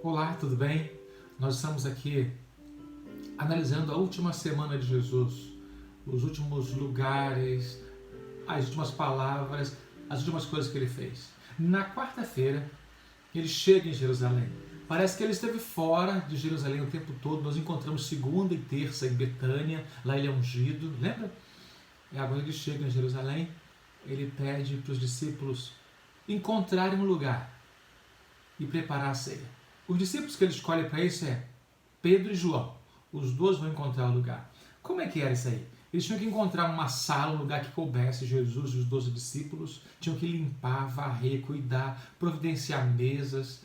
Olá, tudo bem? Nós estamos aqui analisando a última semana de Jesus, os últimos lugares, as últimas palavras, as últimas coisas que ele fez. Na quarta-feira, ele chega em Jerusalém. Parece que ele esteve fora de Jerusalém o tempo todo. Nós encontramos segunda e terça em Betânia, lá ele é ungido, lembra? E agora ele chega em Jerusalém, ele pede para os discípulos encontrarem um lugar e preparar a ceia. Os discípulos que ele escolhe para isso é Pedro e João. Os dois vão encontrar o lugar. Como é que era isso aí? Eles tinham que encontrar uma sala, um lugar que coubesse Jesus e os 12 discípulos. Tinham que limpar, varrer, cuidar, providenciar mesas,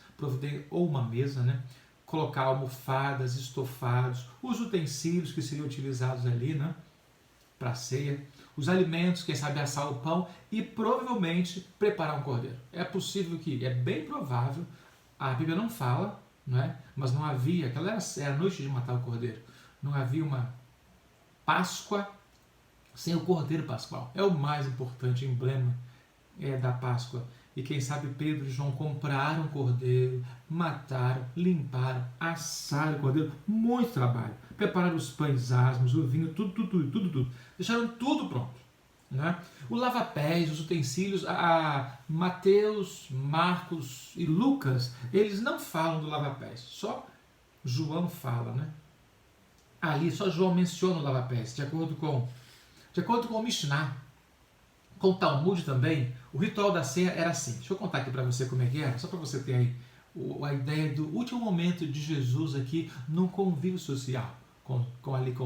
ou uma mesa, né? Colocar almofadas, estofados, os utensílios que seriam utilizados ali, né? Para a ceia, os alimentos, quem sabe assar o pão e provavelmente preparar um cordeiro. É possível que, é bem provável, a Bíblia não fala, não é? Mas não havia, aquela era a noite de matar o cordeiro, não havia uma Páscoa sem o cordeiro pascual. É o mais importante emblema da Páscoa. E quem sabe Pedro e João compraram o cordeiro, mataram, limparam, assaram o cordeiro, muito trabalho. Prepararam os pães asmos, o vinho, tudo. Deixaram tudo pronto. Né? O lava-pés, os utensílios, Mateus, Marcos e Lucas, eles não falam do lava-pés, só João fala, né? Ali só João menciona o lava-pés, de acordo com o Mishnah, com o Talmud também, o ritual da ceia era assim. Deixa eu contar aqui para você como é que era, só para você ter aí a ideia do último momento de Jesus aqui num convívio social, com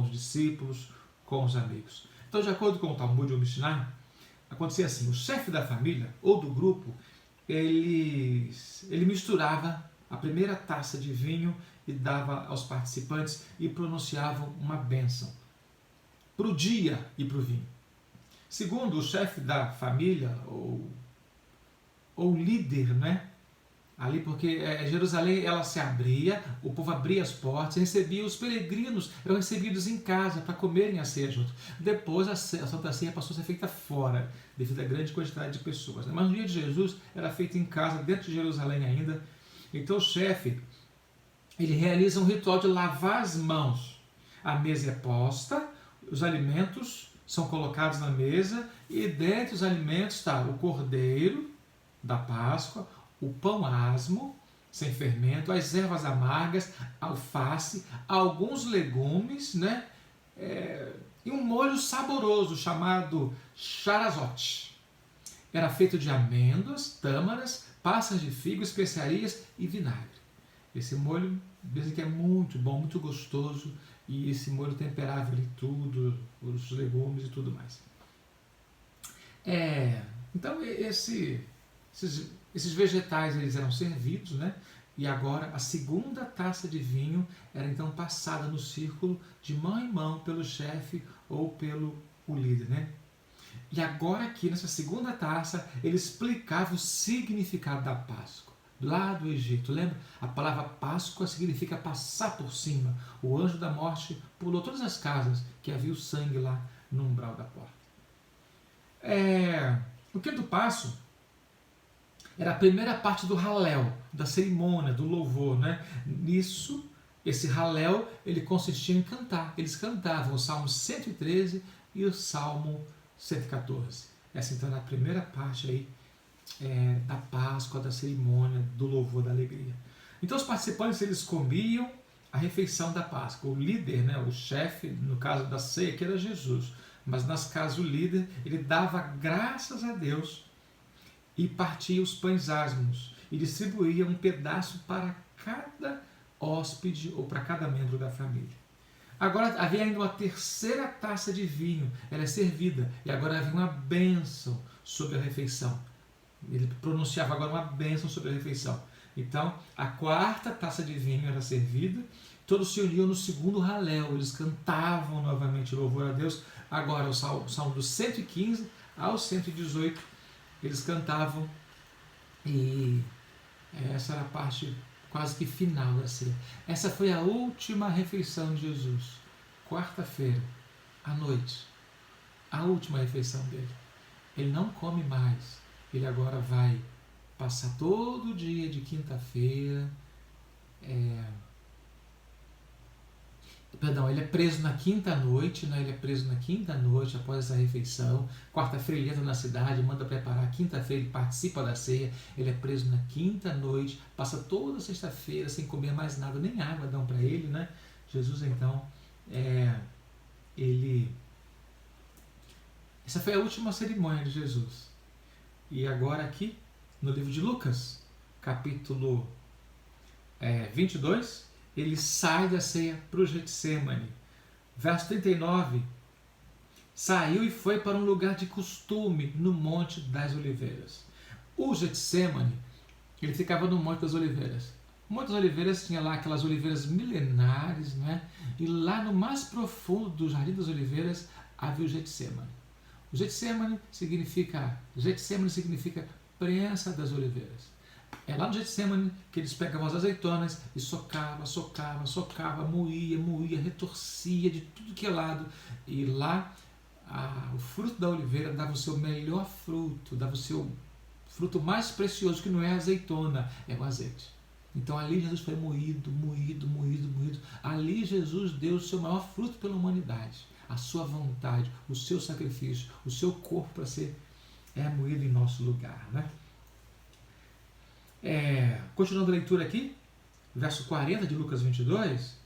os discípulos, com os amigos. Então, de acordo com o Talmud e o Mishnah, acontecia assim, o chefe da família ou do grupo, ele misturava a primeira taça de vinho e dava aos participantes e pronunciavam uma bênção para o dia e para o vinho. Segundo o chefe da família, ou líder, né? Ali porque Jerusalém ela se abria, o povo abria as portas, recebia os peregrinos, eram recebidos em casa para comerem a ceia junto. Depois a Santa Ceia passou a ser feita fora, devido à grande quantidade de pessoas. Mas no dia de Jesus era feita em casa, dentro de Jerusalém ainda. Então o chefe, ele realiza um ritual de lavar as mãos. A mesa é posta, os alimentos são colocados na mesa e dentre os alimentos está o cordeiro da Páscoa, o pão asmo, sem fermento, as ervas amargas, alface, alguns legumes, né? E um molho saboroso chamado charazot. Era feito de amêndoas, tâmaras, passas de figo, especiarias e vinagre. Esse molho, dizem que é muito bom, muito gostoso, e esse molho temperava ali tudo, os legumes e tudo mais. Então, esses vegetais eles eram servidos, né? E agora a segunda taça de vinho era então passada no círculo de mão em mão pelo chefe ou pelo líder, né? E agora aqui nessa segunda taça ele explicava o significado da Páscoa lá do Egito. Lembra? A palavra Páscoa significa passar por cima. O anjo da morte pulou todas as casas que havia o sangue lá no umbral da porta. O quinto passo era a primeira parte do Halel, da cerimônia, do louvor. Né? Nisso, esse Halel, ele consistia em cantar. Eles cantavam o Salmo 113 e o Salmo 114. Essa então era a primeira parte aí, da Páscoa, da cerimônia, do louvor, da alegria. Então os participantes eles comiam a refeição da Páscoa. O líder, né, o chefe, no caso da ceia, que era Jesus, mas nas casas o líder, ele dava graças a Deus e partia os pães asmos e distribuía um pedaço para cada hóspede ou para cada membro da família. Agora havia ainda uma terceira taça de vinho, ela é servida, e agora havia uma bênção sobre a refeição. Ele pronunciava agora uma bênção sobre a refeição. Então, a quarta taça de vinho era servida, todos se uniam no segundo Halel, eles cantavam novamente louvor a Deus. Agora, o Salmo do 115 ao 118, eles cantavam, e essa era a parte quase que final da ceia. Essa foi a última refeição de Jesus, quarta-feira, à noite, a última refeição dele. Ele não come mais, ele agora vai passar todo o dia de quinta-feira Perdão, ele é preso na quinta noite, né? Ele é preso na quinta noite após essa refeição. Quarta-feira ele entra na cidade, manda preparar. Quinta-feira ele participa da ceia. Ele é preso na quinta noite, passa toda sexta-feira sem comer mais nada, nem água dão para ele, né? Jesus então, essa foi a última cerimônia de Jesus. E agora aqui, no livro de Lucas, capítulo 22, ele sai da ceia para o Getsêmani. Verso 39, saiu e foi para um lugar de costume, no Monte das Oliveiras. O Getsêmani, ele ficava no Monte das Oliveiras. O Monte das Oliveiras tinha lá aquelas oliveiras milenares, né? E lá no mais profundo do Jardim das Oliveiras havia o Getsêmani. O Getsêmani significa prensa das oliveiras. É lá no Getsêmani que eles pegavam as azeitonas e socava, moía, retorcia de tudo que é lado. E lá o fruto da oliveira dava o seu melhor fruto, dava o seu fruto mais precioso, que não é a azeitona, é o azeite. Então ali Jesus foi moído. Ali Jesus deu o seu maior fruto pela humanidade, a sua vontade, o seu sacrifício, o seu corpo para ser moído em nosso lugar, né? Continuando a leitura aqui, verso 40 de Lucas 22,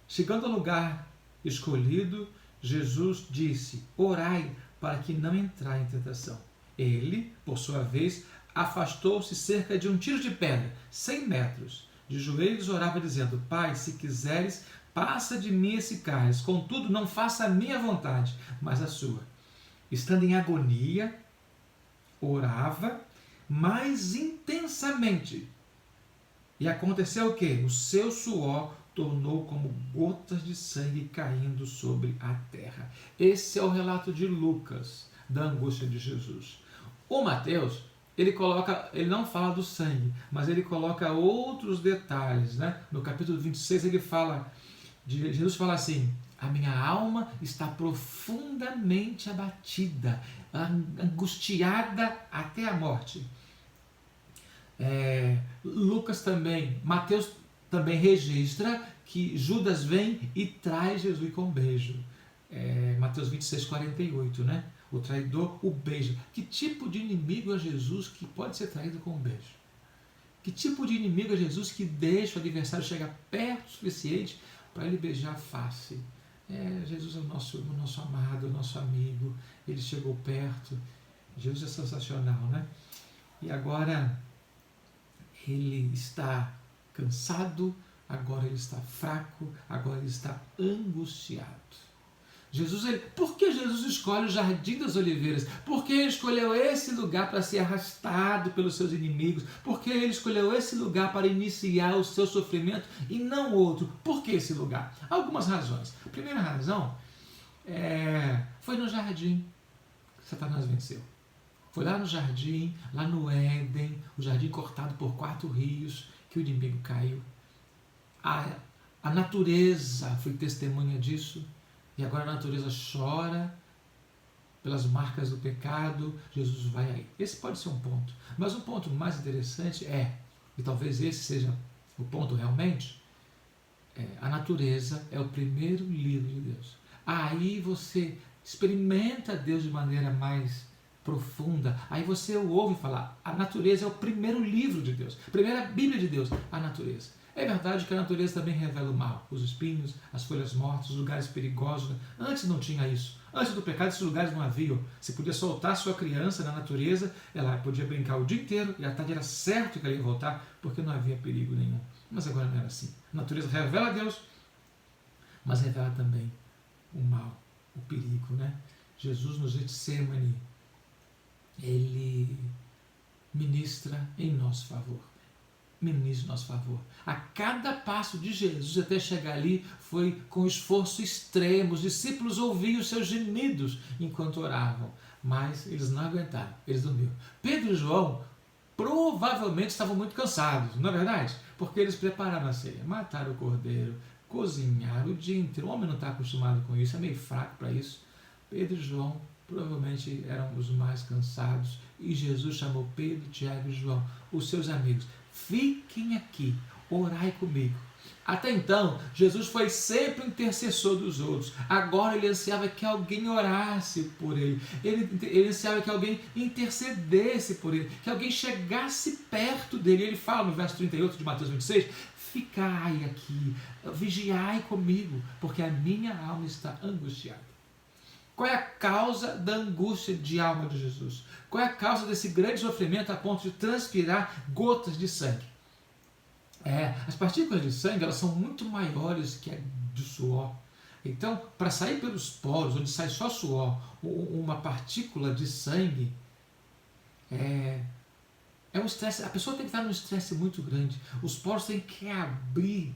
chegando ao lugar escolhido, Jesus disse: orai para que não entrai em tentação. Ele, por sua vez, afastou-se cerca de um tiro de pedra, 100 metros. De joelhos orava dizendo: Pai, se quiseres, passa de mim esse cálice, contudo não faça a minha vontade, mas a sua. Estando em agonia, orava mais intensamente. E aconteceu o quê? O seu suor tornou como gotas de sangue caindo sobre a terra. Esse é o relato de Lucas, da angústia de Jesus. O Mateus, ele não fala do sangue, mas ele coloca outros detalhes, né? No capítulo 26 Jesus fala assim: a minha alma está profundamente abatida, angustiada até a morte. Mateus também registra que Judas vem e traz Jesus com um beijo. Mateus 26, 48, né? O traidor, o beijo. Que tipo de inimigo é Jesus que pode ser traído com um beijo? Que tipo de inimigo é Jesus que deixa o adversário chegar perto o suficiente para ele beijar a face? Jesus é o nosso amado, o nosso amigo. Ele chegou perto. Jesus é sensacional, né? E agora ele está cansado, agora ele está fraco, agora ele está angustiado. Por que Jesus escolhe o Jardim das Oliveiras? Por que ele escolheu esse lugar para ser arrastado pelos seus inimigos? Por que ele escolheu esse lugar para iniciar o seu sofrimento e não outro? Por que esse lugar? Algumas razões. A primeira razão foi no jardim que Satanás venceu. Foi lá no jardim, lá no Éden, o jardim cortado por 4 rios, que o inimigo caiu. A natureza foi testemunha disso. E agora a natureza chora pelas marcas do pecado. Jesus vai aí. Esse pode ser um ponto. Mas um ponto mais interessante e talvez esse seja o ponto realmente, a natureza é o primeiro livro de Deus. Aí você experimenta Deus de maneira mais profunda. Aí você o ouve falar: a natureza é o primeiro livro de Deus, a primeira Bíblia de Deus, a natureza. É verdade que a natureza também revela o mal, os espinhos, as folhas mortas, os lugares perigosos. Antes não tinha isso. Antes do pecado, esses lugares não haviam. Você podia soltar sua criança na natureza, ela podia brincar o dia inteiro e à tarde era certo que ela ia voltar, porque não havia perigo nenhum. Mas agora não era assim. A natureza revela a Deus, mas revela também o mal, o perigo, né? Jesus no Getsêmani, ele ministra em nosso favor. Ministra em nosso favor. A cada passo de Jesus até chegar ali foi com esforço extremo. Os discípulos ouviam os seus gemidos enquanto oravam, mas eles não aguentaram, eles dormiram. Pedro e João provavelmente estavam muito cansados, não é verdade? Porque eles prepararam a ceia, mataram o cordeiro, cozinharam o dia inteiro. O homem não está acostumado com isso, é meio fraco para isso. Pedro e João provavelmente eram os mais cansados, e Jesus chamou Pedro, Tiago e João, os seus amigos: fiquem aqui, orai comigo. Até então, Jesus foi sempre o intercessor dos outros. Agora ele ansiava que alguém orasse por ele. Ele ansiava que alguém intercedesse por ele, que alguém chegasse perto dele. Ele fala no verso 38 de Mateus 26, ficai aqui, vigiai comigo, porque a minha alma está angustiada. Qual é a causa da angústia de alma de Jesus? Qual é a causa desse grande sofrimento a ponto de transpirar gotas de sangue? As partículas de sangue, elas são muito maiores que a do suor. Então, para sair pelos poros, onde sai só suor, uma partícula de sangue, é um estresse. A pessoa tem que estar num estresse muito grande. Os poros têm que abrir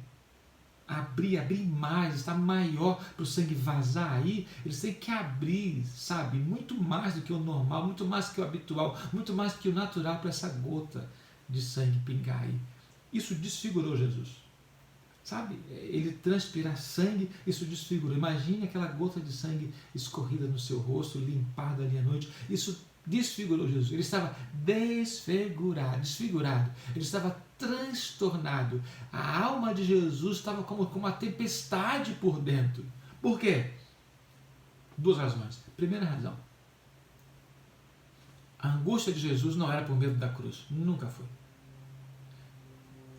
mais, estar maior para o sangue vazar aí. Eles têm que abrir, sabe, muito mais do que o normal, muito mais do que o habitual, muito mais do que o natural para essa gota de sangue pingar aí. Isso desfigurou Jesus, sabe? Ele transpirar sangue, isso desfigurou. Imagine aquela gota de sangue escorrida no seu rosto, limpada ali à noite. Isso desfigurou Jesus. Ele estava desfigurado. Ele estava transtornado. A alma de Jesus estava como uma tempestade por dentro. Por quê? 2 razões. Primeira razão, a angústia de Jesus não era por medo da cruz. Nunca foi.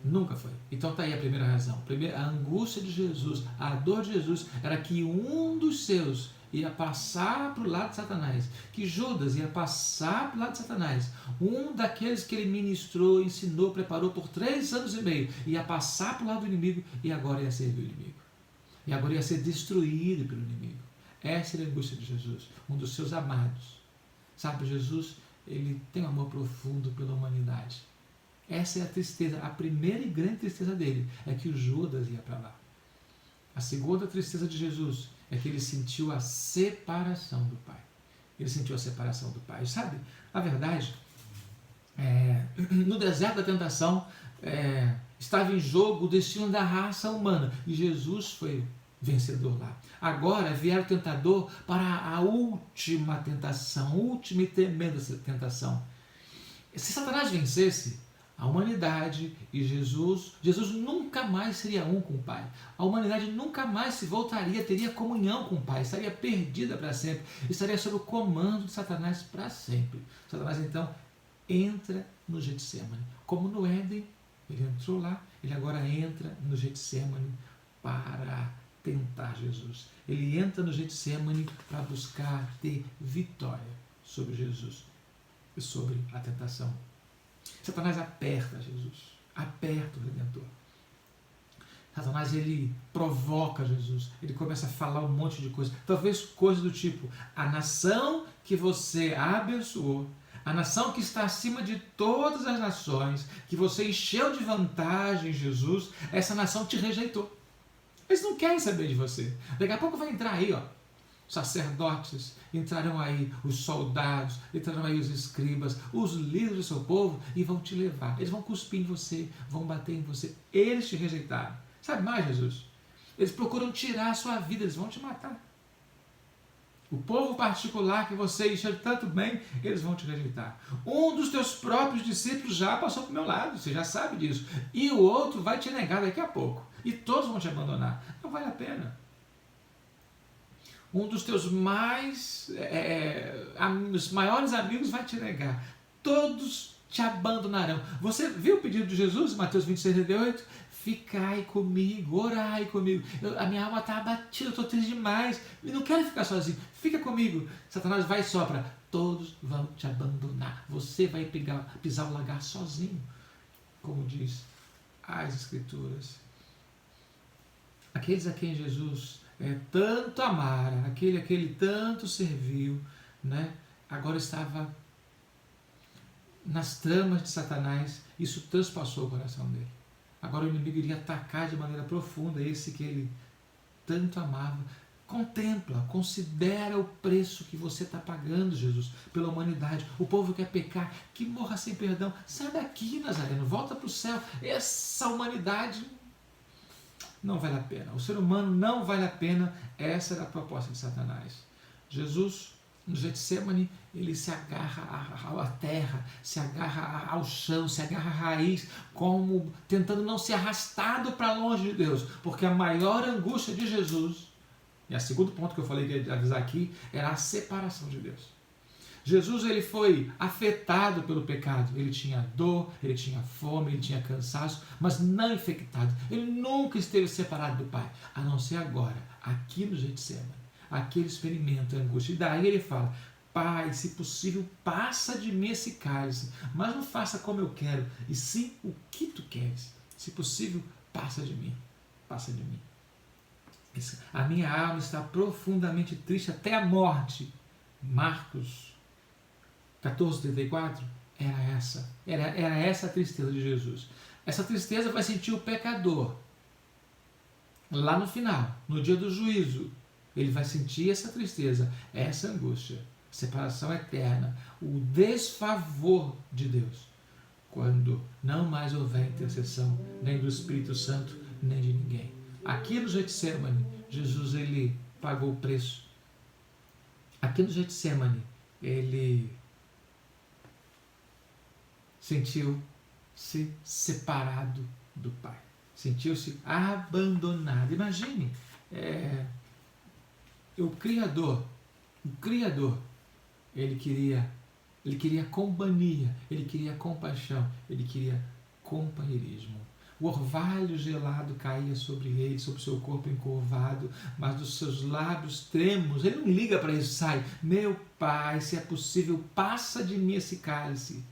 Nunca foi. Então está aí a primeira razão. A angústia de Jesus, a dor de Jesus, era que um dos seus ia passar para o lado de Satanás, que Judas ia passar para o lado de Satanás, um daqueles que ele ministrou, ensinou, preparou por 3 anos e meio, ia passar para o lado do inimigo e agora ia servir o inimigo. E agora ia ser destruído pelo inimigo. Essa era a angústia de Jesus, um dos seus amados. Sabe, Jesus, ele tem um amor profundo pela humanidade. Essa é a tristeza, a primeira e grande tristeza dele, é que o Judas ia para lá. A segunda tristeza de Jesus é que ele sentiu a separação do Pai. Ele sentiu a separação do Pai. Sabe, a verdade, no deserto da tentação, estava em jogo o destino da raça humana, e Jesus foi vencedor lá. Agora vier o tentador para a última tentação, última e tremenda tentação. Se Satanás vencesse a humanidade e Jesus nunca mais seria um com o Pai. A humanidade nunca mais se voltaria, teria comunhão com o Pai, estaria perdida para sempre, estaria sob o comando de Satanás para sempre. Satanás então entra no Getsemane. Como no Éden, ele entrou lá, ele agora entra no Getsemane para tentar Jesus. Ele entra no Getsemane para buscar ter vitória sobre Jesus e sobre a tentação. Satanás aperta Jesus, aperta o Redentor. Satanás, ele provoca Jesus, ele começa a falar um monte de coisa, talvez coisas do tipo: a nação que você abençoou, a nação que está acima de todas as nações, que você encheu de vantagem, Jesus, essa nação te rejeitou. Eles não querem saber de você. Daqui a pouco vai entrar aí, sacerdotes, entrarão aí os soldados, entrarão aí os escribas, os líderes do seu povo e vão te levar. Eles vão cuspir em você, vão bater em você. Eles te rejeitaram. Sabe mais, Jesus? Eles procuram tirar a sua vida, eles vão te matar. O povo particular que você encheu tanto bem, eles vão te rejeitar. Um dos teus próprios discípulos já passou para o meu lado, você já sabe disso. E o outro vai te negar daqui a pouco. E todos vão te abandonar. Não vale a pena. Um dos teus os maiores amigos vai te negar. Todos te abandonarão. Você viu o pedido de Jesus em Mateus 26, 38? Ficai comigo, orai comigo. A minha alma está abatida, eu estou triste demais. Eu não quero ficar sozinho. Fica comigo. Satanás vai e sopra. Todos vão te abandonar. Você vai pisar o lagar sozinho. Como diz as Escrituras. Aqueles a quem Jesus tanto amara, aquele a quem ele tanto serviu, né? Agora estava nas tramas de Satanás. Isso transpassou o coração dele. Agora o inimigo iria atacar de maneira profunda esse que ele tanto amava. Contempla, considera o preço que você está pagando, Jesus, pela humanidade. O povo quer pecar, que morra sem perdão. Sai daqui, Nazareno, volta para o céu. Essa humanidade não vale a pena. O ser humano não vale a pena. Essa era a proposta de Satanás. Jesus No Getsemane, ele se agarra à terra, se agarra ao chão, se agarra à raiz, como tentando não ser arrastado para longe de Deus, porque a maior angústia de Jesus, e o segundo ponto que eu falei que ia avisar aqui, era a separação de Deus. Jesus, ele foi afetado pelo pecado, ele tinha dor, ele tinha fome, ele tinha cansaço, mas não infectado. Ele nunca esteve separado do Pai, a não ser agora, aqui no Getsemane. Aqui ele experimenta a angústia. E daí ele fala: Pai, se possível, passa de mim esse cálice, mas não faça como eu quero, e sim o que tu queres. Se possível, passa de mim. Passa de mim. A minha alma está profundamente triste até a morte. Marcos 14:34 era essa a tristeza de Jesus. Essa tristeza vai sentir o pecador lá no final, no dia do juízo. Ele vai sentir essa tristeza, essa angústia, separação eterna, o desfavor de Deus, quando não mais houver intercessão nem do Espírito Santo, nem de ninguém. Aqui no Getsemane, Jesus, ele pagou o preço. Aqui no Getsemane, ele sentiu-se separado do Pai, sentiu-se abandonado. Imagine, o Criador, ele queria companhia, ele queria compaixão, ele queria companheirismo. O orvalho gelado caía sobre ele, sobre o seu corpo encurvado, mas dos seus lábios trêmulos, ele não liga para isso, sai: meu Pai, se é possível, passa de mim esse cálice.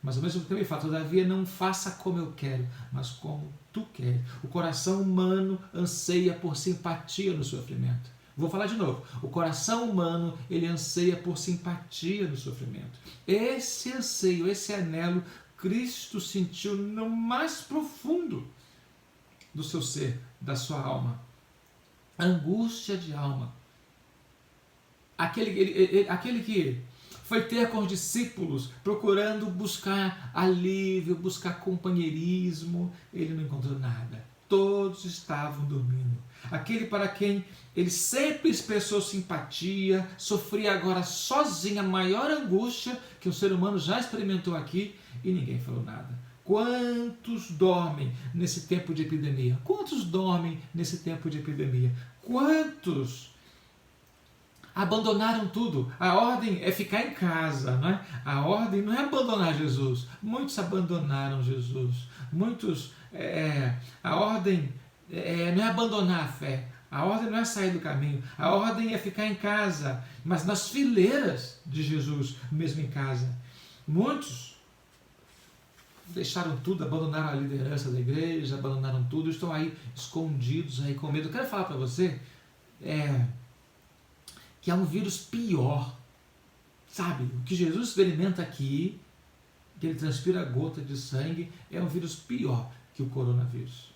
Mas ao mesmo tempo ele fala: todavia não faça como eu quero, mas como tu queres. O coração humano anseia por simpatia no sofrimento. Vou falar de novo. O coração humano, ele anseia por simpatia no sofrimento. Esse anseio, esse anelo, Cristo sentiu no mais profundo do seu ser, da sua alma. Angústia de alma. Aquele que foi ter com os discípulos, procurando buscar alívio, buscar companheirismo, ele não encontrou nada. Todos estavam dormindo. Aquele para quem ele sempre expressou simpatia, sofria agora sozinho a maior angústia que o ser humano já experimentou aqui, e ninguém falou nada. Quantos dormem nesse tempo de epidemia? Quantos dormem nesse tempo de epidemia? Quantos abandonaram tudo? A ordem é ficar em casa, não é? A ordem não é abandonar Jesus. Muitos abandonaram Jesus. A ordem não é abandonar a fé. A ordem não é sair do caminho. A ordem é ficar em casa, mas nas fileiras de Jesus, mesmo em casa. Muitos deixaram tudo, abandonaram a liderança da igreja, abandonaram tudo, estão aí escondidos, aí com medo. Eu quero falar para você que há um vírus pior, sabe? O que Jesus experimenta aqui, que ele transpira gota de sangue, é um vírus pior que o coronavírus.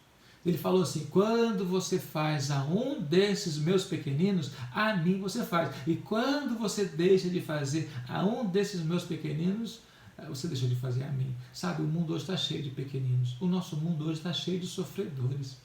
Ele falou assim: quando você faz a um desses meus pequeninos, a mim você faz. E quando você deixa de fazer a um desses meus pequeninos, você deixa de fazer a mim. Sabe, o mundo hoje está cheio de pequeninos. O nosso mundo hoje está cheio de sofredores.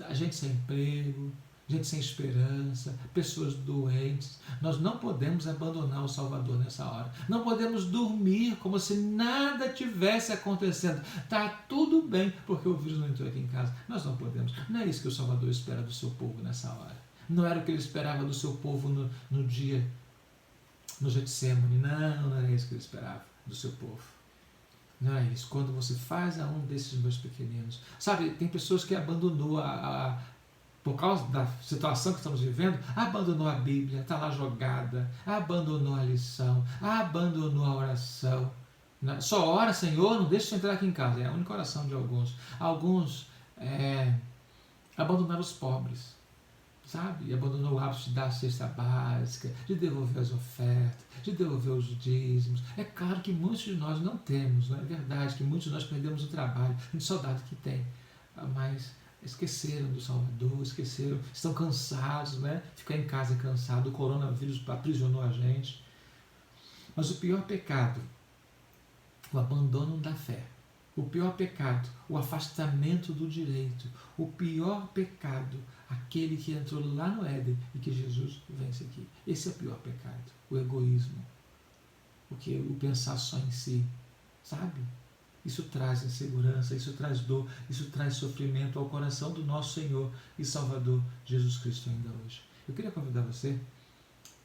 A gente sem emprego, gente sem esperança, pessoas doentes. Nós não podemos abandonar o Salvador nessa hora. Não podemos dormir como se nada tivesse acontecendo. Está tudo bem, porque o vírus não entrou aqui em casa. Nós não podemos. Não é isso que o Salvador espera do seu povo nessa hora. Não era o que ele esperava do seu povo no dia, no Getsemane. Não era isso que ele esperava do seu povo. Não é isso. Quando você faz a um desses meus pequeninos. Sabe, tem pessoas que abandonou por causa da situação que estamos vivendo, abandonou a Bíblia, está lá jogada, abandonou a lição, abandonou a oração. Só ora, Senhor, não deixa eu entrar aqui em casa. É a única oração de alguns. Alguns abandonaram os pobres, sabe? E abandonou o hábito de dar a cesta básica, de devolver as ofertas, de devolver os dízimos. É claro que muitos de nós não temos, não é verdade? Que muitos de nós perdemos o trabalho, de soldado que tem, mas esqueceram do Salvador, estão cansados, né? Ficar em casa cansado, o coronavírus aprisionou a gente. Mas o pior pecado, o abandono da fé, O pior pecado, o afastamento do direito. O pior pecado, aquele que entrou lá no Éden e que Jesus vence aqui. Esse é o pior pecado, o egoísmo. O pensar só em si, sabe? Isso traz insegurança, isso traz dor, isso traz sofrimento ao coração do nosso Senhor e Salvador Jesus Cristo ainda hoje. Eu queria convidar você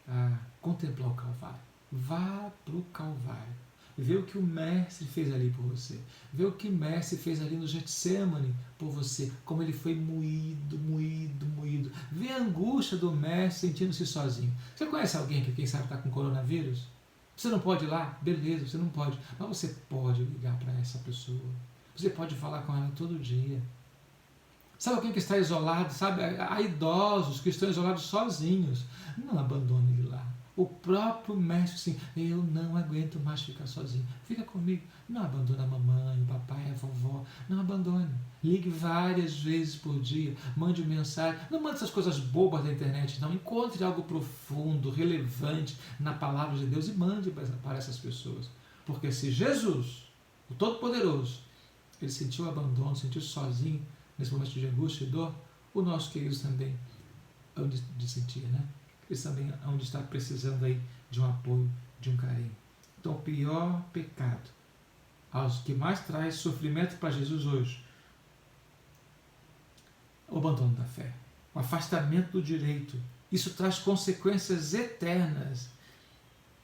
a contemplar o Calvário. Vá para o Calvário. Vê o que o Mestre fez ali por você. Vê o que o Mestre fez ali no Getsêmani por você. Como ele foi moído, moído, moído. Vê a angústia do Mestre sentindo-se sozinho. Você conhece alguém que, quem sabe, está com coronavírus? Você não pode ir lá? Beleza, você não pode. Mas você pode ligar para essa pessoa. Você pode falar com ela todo dia. Sabe alguém que está isolado? Sabe? Há idosos que estão isolados sozinhos. Não abandone ele lá. O próprio Mestre, assim, eu não aguento mais ficar sozinho. Fica comigo. Não abandone a mamãe, o papai, a vovó. Não abandone. Ligue várias vezes por dia. Mande mensagem. Não mande essas coisas bobas da internet, não. Encontre algo profundo, relevante na palavra de Deus e mande para essas pessoas. Porque se Jesus, o Todo-Poderoso, ele sentiu abandono, sentiu sozinho nesse momento de angústia e dor, o nosso querido também hão de sentir, né? Eles também hão de estar precisando aí de um apoio, de um carinho. Então, o pior pecado, aos que mais traz sofrimento para Jesus hoje, o abandono da fé, o afastamento do direito. Isso traz consequências eternas.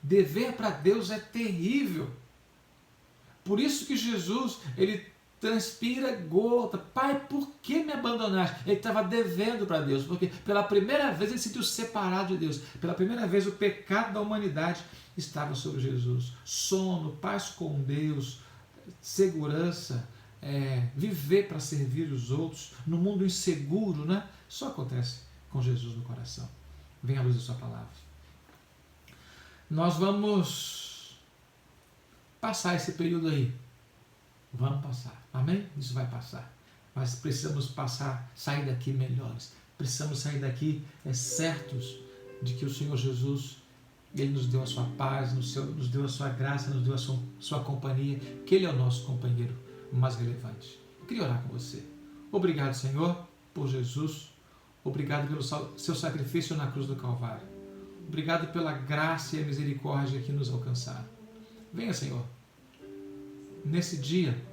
Dever para Deus é terrível. Por isso que Jesus, ele transpira gota. Pai, por que me abandonaste? Ele estava devendo para Deus, porque pela primeira vez ele se sentiu separado de Deus. Pela primeira vez o pecado da humanidade estava sobre Jesus. Sono, paz com Deus, segurança, viver para servir os outros, no mundo inseguro, né? Só acontece com Jesus no coração. Venha à luz da sua palavra. Nós vamos passar esse período aí. Vamos passar. Amém? Isso vai passar. Mas precisamos sair daqui melhores. Precisamos sair daqui certos de que o Senhor Jesus, Ele nos deu a sua paz, nos deu a sua graça, nos deu a sua companhia, que Ele é o nosso companheiro mais relevante. Eu queria orar com você. Obrigado, Senhor, por Jesus. Obrigado pelo seu sacrifício na cruz do Calvário. Obrigado pela graça e a misericórdia que nos alcançaram. Venha, Senhor, nesse dia,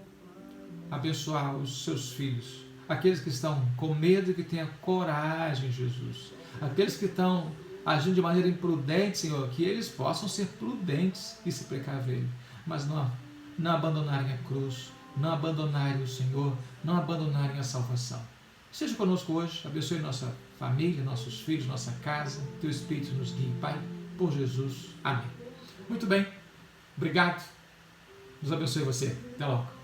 abençoar os seus filhos, aqueles que estão com medo e que tenham coragem, Jesus, aqueles que estão agindo de maneira imprudente, Senhor, que eles possam ser prudentes e se precaverem, mas não abandonarem a cruz, não abandonarem o Senhor, não abandonarem a salvação. Seja conosco hoje, abençoe nossa família, nossos filhos, nossa casa, Teu Espírito nos guie, Pai, por Jesus. Amém. Muito bem, obrigado. Deus abençoe você. Até logo.